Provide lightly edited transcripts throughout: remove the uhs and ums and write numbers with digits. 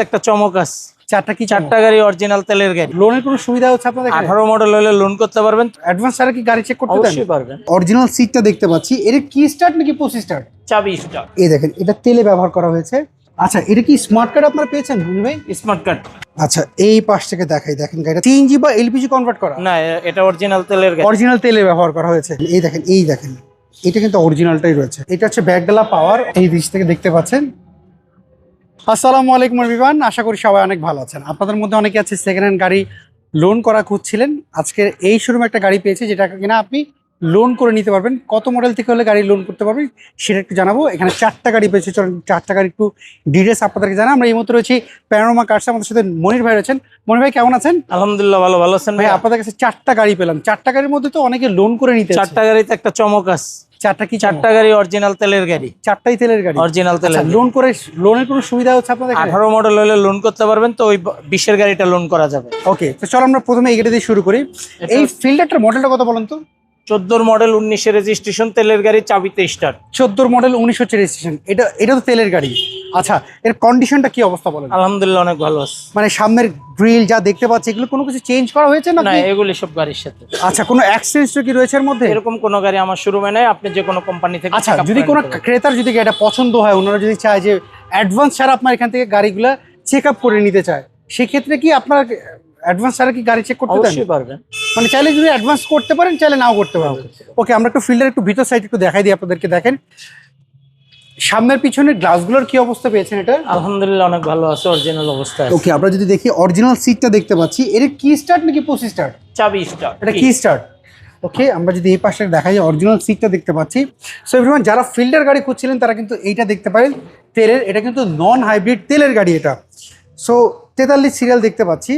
একটা চমক আছে। চারটা কি চারটা গাড়ি অরিজিনাল তেলের গাড়ি। লোনের কোনো সুবিধা হচ্ছে আপনাদের? 18 মডেল হলে লোন করতে পারবেন। অ্যাডভান্স ছাড়া কি গাড়ি চেক করতে দেন? অবশ্যই পারবেন। অরিজিনাল সিটটা দেখতে পাচ্ছি, এটা কি স্টার্ট নাকি পুশ স্টার্ট? চাবি স্টার্ট। এই দেখেন, এটা তেলে ব্যবহার করা হয়েছে। আচ্ছা, এটা কি স্মার্ট কার্ড আপনারা পেয়েছেন ভুল ভাই? Smart card. আচ্ছা, এই পাশ থেকে দেখাই, দেখেন গাড়িটা সিএনজি বা এলপিজি কনভার্ট করা? না, এটা অরিজিনাল তেলের গাড়ি। অরিজিনাল তেলে ব্যবহার করা হয়েছে। এই দেখেন, এই দেখেন, এটা কিন্তু অরিজিনালটাই রয়েছে। এটা হচ্ছে ব্যাকডালা পাওয়ার, এই দিক থেকে দেখতে পাচ্ছেন। আসসালামু আলাইকুম এভরিওয়ান, আশা করি সবাই অনেক ভালো আছেন। আপনাদের মধ্যে অনেকে আছে সেকেন্ড হ্যান্ড গাড়ি লোন করা খুঁজছিলেন। আজকে এই শোরুমে একটা গাড়ি পেয়েছে যেটা কিনা আপনি লোন করে নিতে পারবেন। কত মডেল থেকে হলে গাড়ি লোন করতে পারবেন সেটা একটু জানাবো। এখানে চারটা গাড়ি পেয়েছে, চলুন চারটা গাড়ি একটু ডিটেলস আপনাদেরকে জানা। আমরা এই মতো রয়েছি প্যানোরামা কার্স, আমাদের সাথে মনির ভাই রয়েছেন। মনির ভাই কেমন আছেন? আলহামদুলিল্লাহ, ভালো আছেন ভাই? আপনাদের কাছে চারটা গাড়ি পেলাম, চারটা গাড়ির মধ্যে তো অনেকে লোন করে নিতে। চারটা গাড়িতে একটা চমক আছে। চারটা কি? চারটা গাড়ি অরিজিনাল তেলের গাড়ি। চারটাই তেলের গাড়ি, অরিজিনাল তেলের। লোন করে, লোনের কোনো সুবিধা হচ্ছে আপনাদের? 18 মডেল হলে লোন করতে পারবেন, তো ওই 20-এর গাড়িটা লোন করা যাবে। ওকে, তো চলো আমরা প্রথমে এই গাড়ি দিয়ে শুরু করি। এই ফিল্ডারটার মডেলটা কত বলেন তো? 14 মডেল 19-এর রেজিস্ট্রেশন, তেলের গাড়ি, চাবিতে স্টার্ট। 14 মডেল 19 হচ্ছে রেজিস্ট্রেশন। এটা তো তেলের গাড়ি। আচ্ছা, এর কন্ডিশনটা কি অবস্থা বলেন? আলহামদুলিল্লাহ, অনেক ভালো আছে। মানে সামনের গ্রিল যা দেখতে পাচ্ছি, এগুলো কোনো কিছু চেঞ্জ করা হয়েছে না? না, এগুলি সব গাড়ির সাথে। আচ্ছা, কোনো অ্যাক্সিডেন্ট কি রয়েছে এর মধ্যে? এরকম কোনো গাড়ি আমার শোরুমে নাই, আপনি যে কোনো কোম্পানি থেকে। আচ্ছা, যদি কোনো ক্রেতার যদি এটা পছন্দ হয়, ওনারা যদি চায় যে অ্যাডভান্স ছাড়া আপনার এখান থেকে গাড়িগুলো চেক আপ করে নিতে চায়, সেক্ষেত্রে কি আপনার অ্যাডভান্স ছাড়া কি গাড়ি চেক করতে দেন? অবশ্যই পারবেন। মানে চাইলে যদি অ্যাডভান্স করতে পারেন, চাইলে নাও করতে পারবেন। ওকে, আমরা একটু ফিল্ডের একটু ভিতর সাইড একটু দেখাই দিই আপনাদেরকে। দেখেন সামনের পিছনের গ্লাসগুলোর কি অবস্থা পেয়েছেন এটা? আলহামদুলিল্লাহ, অনেক ভালো আছে, অরিজিনাল অবস্থায়। ওকে, আমরা যদি দেখি অরিজিনাল সিটটা দেখতে পাচ্ছি, এটা কি স্টার্ট নাকি পুশ স্টার্ট? চাবি স্টার্ট। এটা কি স্টার্ট? ওকে, আমরা যদি এই পাশে দেখাই, অরিজিনাল সিটটা দেখতে পাচ্ছি। সো এভরিওয়ান, যারা ফিল্ডার গাড়ি খুঁজছিলেন তারা কিন্তু এইটা দেখতে পারেন, তেলের। এটা কিন্তু নন হাইব্রিড তেলের গাড়ি এটা। সো 43 সিরিয়াল দেখতে পাচ্ছি,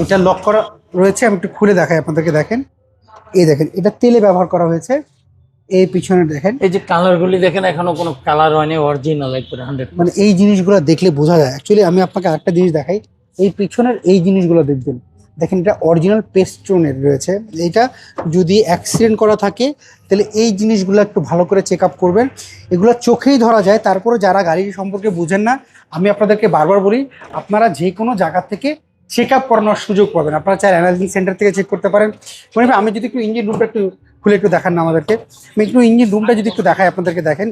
এটা লক করা রয়েছে। আমি একটু খুলে দেখাই আপনাদেরকে। দেখেন, এই দেখেন, এটা তেলে ব্যবহার করা হয়েছে। এই পিছনে দেখেন, এই যে কালারগুলি দেখেন, এখনো কোনো কালার হয়নি, অরিজিনাল একবারে 100%। মানে এই জিনিসগুলো দেখলে বোঝা যায়। অ্যাকচুয়ালি আমি আপনাকে আরেকটা জিনিস দেখাই, এই পিছনের এই জিনিসগুলো দেখবেন। দেখেন, এটা অরিজিনাল পেস্ট্রনের রয়েছে। এটা যদি অ্যাক্সিডেন্ট করা থাকে তাহলে এই জিনিসগুলো একটু ভালো করে চেক আপ করবেন। এগুলো চোখেই ধরা যায়। তারপরে যারা গাড়ি সম্পর্কে বুঝেন না, আমি আপনাদেরকে বারবার বলি, আপনারা যে কোনো জায়গা থেকে চেক আপ করানোর সুযোগ পাবেন। আপনারা চাই অ্যানালাইজিং সেন্টার থেকে চেক করতে পারেন। মানে আমি যদি একটু ইঞ্জিন রুমটা একটু খুলে একটু দেখান না আমাদেরকে, আমি একটু ইঞ্জিন রুমটা যদি একটু দেখাই আপনাদেরকে। দেখেন,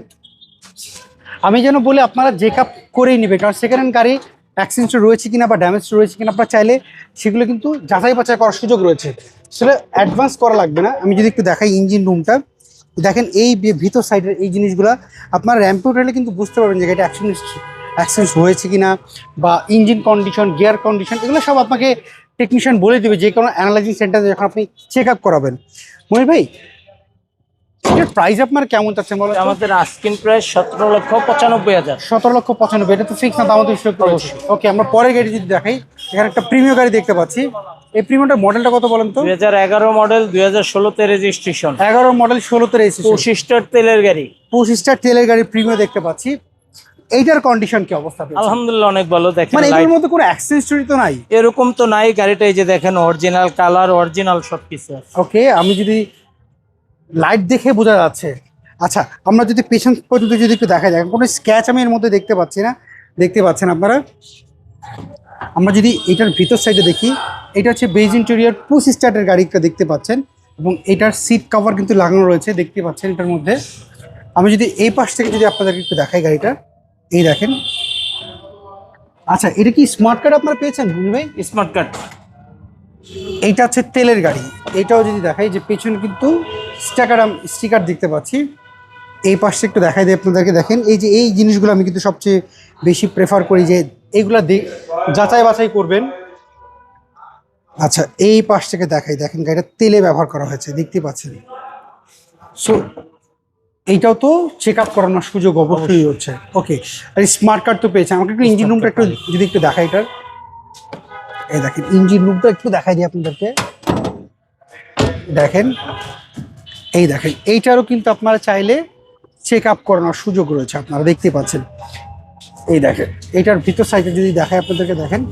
আমি যেন বলি আপনারা চেক আপ করেই নেবে, কারণ সেকেন্ড হ্যান্ড গাড়ি অ্যাক্সিডেন্ট রয়েছে কিনা বা ড্যামেজ রয়েছে কিনা আপনারা চাইলে সেগুলো কিন্তু যাচাই বাছাই করার সুযোগ রয়েছে। সেটা অ্যাডভান্স করা লাগবে না। আমি যদি একটু দেখাই ইঞ্জিন রুমটা, দেখেন এই ভিতর সাইডের এই জিনিসগুলো আপনার র্যাম্পে উঠালে কিন্তু বুঝতে পারবেন যে এটা অ্যাক্সিডেন্ট হয়েছে কিনা, বা ইঞ্জিন কন্ডিশন, গিয়ার কন্ডিশন, এগুলো সব আপনাকে টেকনিশিয়ান বলে দেবে যে কোনো অ্যানালাইজিং সেন্টারে যখন আপনি চেক আপ করাবেন। মনির ভাই, এটার প্রাইস আপনার কেমন চাচ্ছেন বলো? আমাদের আস্কিং প্রাইস 17,95,000। 17,95,000। এটা তো ফিক্স না, দাম তো ইস্যু করছি। ওকে, আমরা পরের গাড়ি যদি দেখাই, এখানে একটা প্রিমিয়াম গাড়ি দেখতে পাচ্ছি। এই প্রিমিয়ামটার মডেলটা কত বলেন তো? 2011 মডেল, 2016-তে রেজিস্ট্রেশন। 11 মডেল 16-তে রেজিস্ট্রেশন, 25 স্টার তেলের গাড়ি। 25 স্টার তেলের গাড়ি প্রিমিয়াম দেখতে পাচ্ছি। এইটার কন্ডিশন কি অবস্থা? আলহামদুলিল্লাহ, অনেক ভালো। দেখেন, মানে এর মধ্যে কোনো অ্যাক্সিডেন্ট স্টোরি তো নাই? এরকম তো নাই। গাড়িটা এই যে দেখেন, অরিজিনাল কালার, অরিজিনাল সবকিছু আছে। ওকে, আমি যদি লাইট দেখে বোঝা যাচ্ছে। আচ্ছা, আমরা যদি পেছন পর্যন্ত যদি একটু দেখা যায়, কোনো স্ক্র্যাচ আমি এর মধ্যে দেখতে পাচ্ছি না। দেখতে পাচ্ছেন আপনারা। আমরা যদি এটার ভিতর সাইডে দেখি, এটা হচ্ছে বেজ ইন্টেরিয়র পুশ স্টার্টের গাড়িটা দেখতে পাচ্ছেন, এবং এটার সিট কভার কিন্তু লাগানো রয়েছে, দেখতে পাচ্ছেন এটার মধ্যে। আমি যদি এই পাশ থেকে যদি আপনাদেরকে একটু দেখাই গাড়িটা, এই দেখেন। আচ্ছা, এটা কি স্মার্ট কার্ড আপনারা পেয়েছেন ভুল ভাই? Smart card. এইটা হচ্ছে তেলের গাড়ি। এটাও যদি দেখাই, যে পেছনে কিন্তু স্টিকার দেখতে পাচ্ছি। এই পাশে একটু দেখাই দিই আপনাদেরকে। দেখেন, এই যে এই জিনিসগুলো আমি কিন্তু সবচেয়ে বেশি প্রেফার করি যে এইগুলা যাচাই বাছাই করবেন। আচ্ছা, এই পাশ থেকে দেখাই, দেখেন গাড়িটা তেলে ব্যবহার করা হয়েছে, দেখতে পাচ্ছেন। সো এইটাও তো চেক আপ করানোর সুযোগ অবশ্যই হচ্ছে। ওকে, আর স্মার্ট কার্ড তো পেয়েছে। আমাকে একটু ইঞ্জিন রুমটা একটু যদি একটু দেখাই এটার। এই দেখেন, ইঞ্জিন রুমটা একটু দেখাই দিই আপনাদেরকে। দেখেন, এই দেখেন, এইটারও কিন্তু আপনারা চাইলে চেক আপ করানোর সুযোগ রয়েছে, আপনারা দেখতে পাচ্ছেন। এই দেখেন, এইটার ভিতর সাইডে যদি দেখাই আপনাদেরকে, দেখেন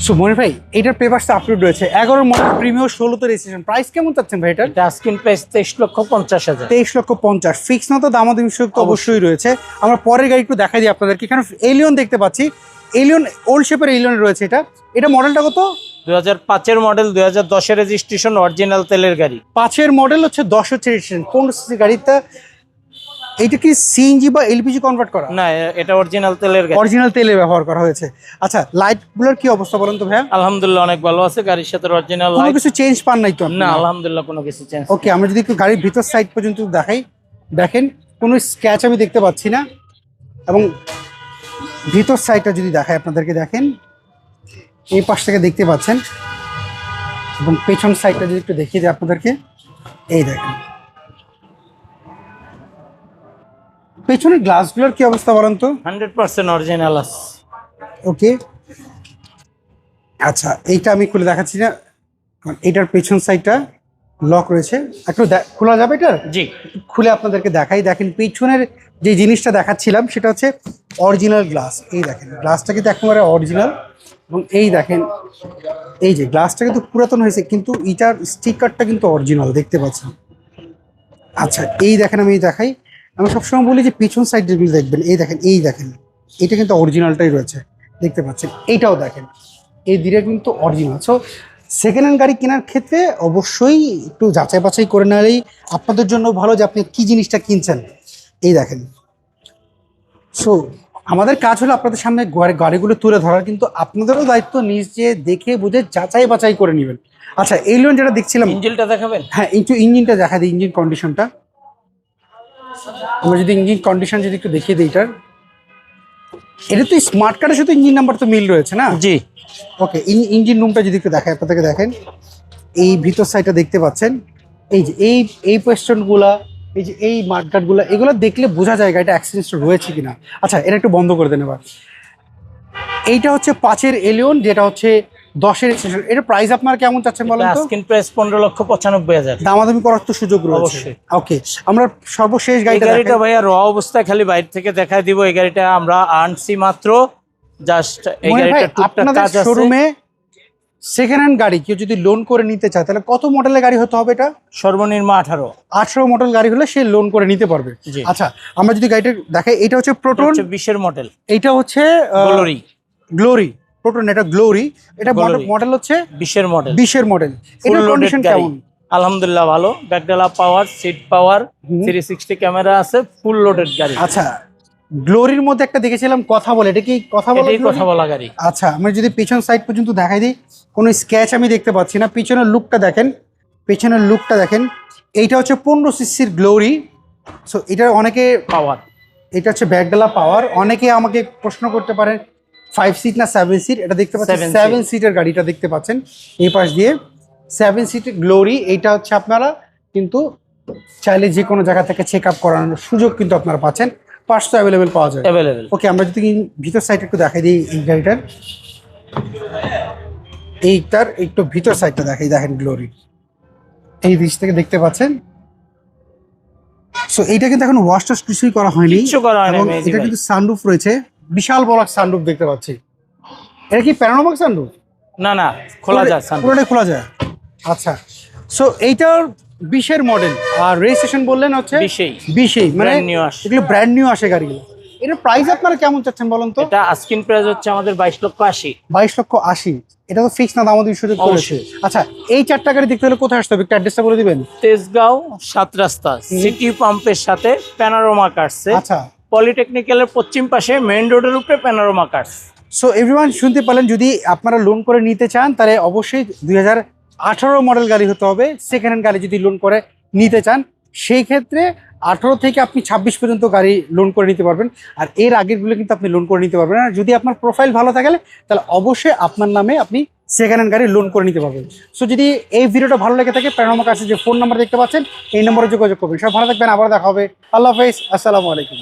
সো মনির ভাই এটার পেপারস আপলোড রয়েছে 11 মডেল প্রিমিয়াম 16তে রেজিস্ট্রেশন, প্রাইস কেমন চাচ্ছেন ভাই এটার? এটা আস্কিং প্রাইস 23,50,000। 23,50,000 ফিক্স না তো, দামাদামি সুযোগ তো অবশ্যই রয়েছে। আমরা পরের গাড়ি একটু দেখাই দিই আপনাদেরকে। এখানে এলিয়ন দেখতে পাচ্ছি, এলিয়ন ওল্ড শেপের এলিয়ন রয়েছে। এটা মডেলটা কত? 2005-এর মডেল, 2010-এর রেজিস্ট্রেশন, অরিজিনাল তেলের গাড়ি। 5-এর মডেল হচ্ছে 10 হচ্ছে রেজিস্ট্রেশন। কোন গাড়িটা? এইটা কি সিএনজি বা এলপিজি কনভার্ট করা? না, এটা অরিজিনাল তেলের গাড়ি। অরিজিনাল তেলে ব্যবহার করা হয়েছে। আচ্ছা, লাইটগুলোর কি অবস্থা বলেন তো ভাইয়া? আলহামদুলিল্লাহ অনেক ভালো আছে, গাড়ির সাথে অরিজিনাল কোনো লাইট। কিছু চেঞ্জ পান নাই তো? না, আলহামদুলিল্লাহ কোনো কিছু চেঞ্জ। ওকে, আমরা যদি একটু গাড়ির ভিতর সাইড পর্যন্ত দেখাই, দেখেন কোনো স্ক্র্যাচ আমি দেখতে পাচ্ছি না। এবং ভিতর সাইডটা যদি দেখাই আপনাদেরকে, দেখেন এই পাশ থেকে দেখতে পাচ্ছেন। এবং পেছন সাইডটা যদি একটু দেখিয়ে দিই আপনাদেরকে, এই দেখেন পেছনের গ্লাসগুলোর কি অবস্থা বলেন তো? 100% অরিজিনাল আছে। ওকে, আচ্ছা এইটা আমি খুলে দেখাচ্ছি না, কারণ এটার পেছন সাইডটা লক রয়েছে। একটু খোলা যাবে এটা? জি, খুলে আপনাদেরকে দেখাই। দেখেন পেছনের যে জিনিসটা দেখাচ্ছিলাম সেটা হচ্ছে অরিজিনাল গ্লাস। এই দেখেন গ্লাসটা কিন্তু একেবারে অরিজিনাল। এবং এই দেখেন এই যে গ্লাসটা কিন্তু পুরাতন হয়েছে, কিন্তু এটার স্টিকারটা কিন্তু অরিজিনাল দেখতে পাচ্ছেন। আচ্ছা এই দেখেন, আমি দেখাই। আমি সবসময় বলি যে পিছন সাইড যেগুলো দেখবেন, এই দেখেন এটা কিন্তু অরিজিনালটাই রয়েছে দেখতে পাচ্ছেন। এইটাও দেখেন, এই দুইটা কিন্তু অরিজিনাল। সো সেকেন্ড হ্যান্ড গাড়ি কেনার ক্ষেত্রে অবশ্যই একটু যাচাই বাছাই করে নিলেই আপনাদের জন্য ভালো, যে আপনি কি জিনিসটা কিনছেন। এই দেখেন, সো আমাদের কাজ হলো আপনাদের সামনে গাড়িগুলো তুলে ধরার, কিন্তু আপনাদেরও দায়িত্ব নিজে দেখে বুঝে যাচাই বাছাই করে নেবেন। আচ্ছা এই লোন যেটা দেখছিলাম, ইঞ্জিনটা দেখাবেন? হ্যাঁ একটু ইঞ্জিনটা দেখা দিই, ইঞ্জিন কন্ডিশনটা। আমরা যদি ইঞ্জিন কন্ডিশন যদি একটু দেখিয়ে দিই, এটা তো স্মার্ট কার্ডের সাথে ইঞ্জিন নাম্বার তো মিল রয়েছে না? জি। ওকে, ইঞ্জিন রুমটা যদি একটু দেখায় আপনাদেরকে, দেখেন এই ভিতর সাইডটা দেখতে পাচ্ছেন। এই যে এই কোয়েশ্চনগুলা, এই যে এই মার্কগার্ডগুলো, এগুলো দেখলে বোঝা যায় গাড়িটা অ্যাক্সিডেন্ট রয়েছে কিনা। আচ্ছা এটা একটু বন্ধ করে দেন এবার। এইটা হচ্ছে 5-এর এলিয়ন, যেটা হচ্ছে 10-এর রেজিস্ট্রেশন। এটা প্রাইস আপনার কেমন চাচ্ছেন বলেন তো? Asking price 15,95,000। দামাদামি করার তো সুযোগ রয়েছে অবশ্যই। ওকে, আমরা সর্বশেষ এই গাড়িটা গাড়িটা ভাইয়া র অবস্থায় খালি বাইরে থেকে দেখায় দিব। এই গাড়িটা আমরা আনছি মাত্র, জাস্ট এই গাড়িটা টুকটাক কাজ আছে। শোরুমে সেকেন্ড হ্যান্ড গাড়ি কেউ যদি লোন করে নিতে চায়, তাহলে কত মডেলের গাড়ি হতে হবে? এটা সর্বনিম্ন 18। 18 মডেল গাড়ি হলে সে লোন করে নিতে পারবে। জি। আচ্ছা আমরা যদি গাড়িটা দেখাই, এটা হচ্ছে প্রোটন, 20-এর মডেল। এটা হচ্ছে গ্লোরি। গ্লোরি প্রোটন, এটা গ্লোরি। এটা মডেল হচ্ছে 20-এর মডেল। 20-এর মডেল। এটার কন্ডিশন কেমন? আলহামদুলিল্লাহ ভালো, ব্যাকডালা পাওয়ার, সিট পাওয়ার, 360 ক্যামেরা আছে, ফুল লোডেড গাড়ি। আচ্ছা গ্লোরির মধ্যে একটা দেখেছিলাম কথা বলে, এটা কি কথা বলে? এটাই কথা বলা গাড়ি। আচ্ছা আমরা যদি পিছন সাইড পর্যন্ত দেখাই দিই, কোনো স্ক্র্যাচ আমি দেখতে পাচ্ছি না। পিছনের লুকটা দেখেন, এইটা হচ্ছে 15 সিসির গ্লোরি। সো এটা অনেকে পাওয়ার, এটা হচ্ছে ব্যাকডালা পাওয়ার। অনেকে আমাকে প্রশ্ন করতে পারেন 5 সিট না 7 সিট। এটা দেখতে পাচ্ছেন 7 সিটের গাড়িটা দেখতে পাচ্ছেন এই পাশ দিয়ে 7 সিটের গ্লোরি। এইটা হচ্ছে আপনারা কিন্তু চাইলে যে কোনো জায়গা থেকে চেক আপ করানোর সুযোগ কিন্তু আপনারা পাচ্ছেন, পার্টস তো অ্যাভেলেবেল পাওয়া যায়। ওকে, আমরা যদি ভিতর সাইড একটু দেখাই দিই এই গাড়িটার, এইটার একটু ভিতর সাইডটা দেখাই। দেখেন গ্লোরি এই দিক থেকে দেখতে পাচ্ছেন। সো এইটা কিন্তু এখন ওয়াশ টাশ কিছুই করা হয়নি, এবং এটা কিন্তু সানরুফ রয়েছে, বিশাল বড় সানরুফ দেখতে পাচ্ছি। এটা কি প্যানোরামা সানরুফ? না, খোলা যায়, পুরোটাই খোলা যায়। আচ্ছা, সো এইটার 20-এর মডেল, আর রেজিস্ট্রেশন বললেন হচ্ছে 20-এই, মানে এগুলো ব্র্যান্ড নিউ আসে গাড়িগুলো। এটার প্রাইস আপনারা কেমন চাচ্ছেন বলেন তো? এটা আস্কিং প্রাইস হচ্ছে আমাদের 22,80,000। 22,80,000। এটা তো ফিক্স না, দামাদামি সুযোগ রয়েছে। আচ্ছা এই 4টা গাড়ি দেখতে হলে কোথায় আসতে হবে, একটু অ্যাড্রেসটা বলে দিবেন? তেজগাঁও 7 রাস্তা, সিটি পাম্পের সাথে প্যানোরামা কাটছে। আচ্ছা, পলিটেকনিক্যালের পশ্চিম পাশে মেইন রোডের উপরে প্যানোরামা কাটছে। সো এভরিওয়ান শুনতে পারলেন, যদি আপনারা লোন করে নিতে চান তাহলে অবশ্যই 2018 মডেল গাড়ি হতে হবে। সেকেন্ড হ্যান্ড গাড়ি যদি লোন করে নিতে চান, সেই ক্ষেত্রে 18 থেকে আপনি 26 পর্যন্ত গাড়ি লোন করে নিতে পারবেন। আর এর আগেরগুলো কিন্তু আপনি লোন করে নিতে পারবেন না। যদি আপনার প্রোফাইল ভালো থাকে তাহলে অবশ্যই আপনার নামে আপনি সেকেন্ড হ্যান্ড গাড়ি লোন করে নিতে পারবেন। সো যদি এই ভিডিওটা ভালো লেগে থাকে, প্যানোরামা কাছে যে ফোন নাম্বার দেখতে পাচ্ছেন, এই নম্বরে যোগাযোগ করবেন। সব ভালো থাকবেন, আবার দেখা হবে। আল্লাহ হাফেজ, আসসালামু আলাইকুম।